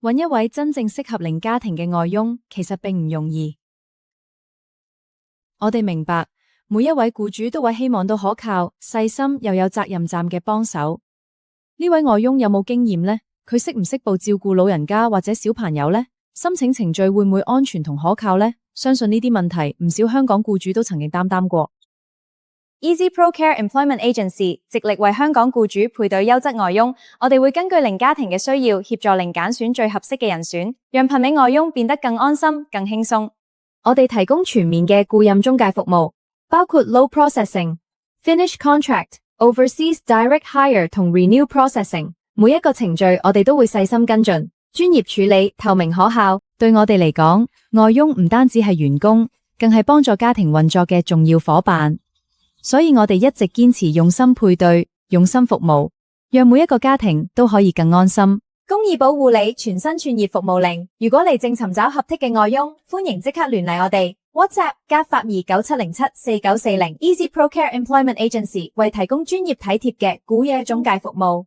揾一位真正適合零家庭嘅外傭，其實並唔容易。我哋明白，每一位僱主都會希望到可靠、細心又有責任站嘅幫手。呢位外傭有冇經驗呢？佢識唔識報照顧老人家或者小朋友呢？申請程序會唔會安全同可靠呢？相信呢啲問題，唔少香港僱主都曾經擔過。Easy Pro Care Employment Agency 致力為香港僱主配對優質外傭，我哋會根據零家庭嘅需要，協助零揀選最合適嘅人選，讓聘美外傭變得更安心、更輕鬆。我哋提供全面嘅僱傭中介服務，包括 Low Processing、Finish Contract、Overseas Direct Hire 同 Renew Processing， 每一個程序我哋都會細心跟進，專業處理，透明可靠。對我哋嚟講，外傭唔單止係員工，更係幫助家庭運作嘅重要夥伴。所以我哋一直堅持用心配對、用心服務，讓每一個家庭都可以更安心。公義保護你，全新創業服務令。如果你正尋找合適嘅外傭，歡迎即刻聯繫我哋。WhatsApp 加8297074940 Easy Pro Care Employment Agency 為提供專業體貼嘅僱傭中介服務。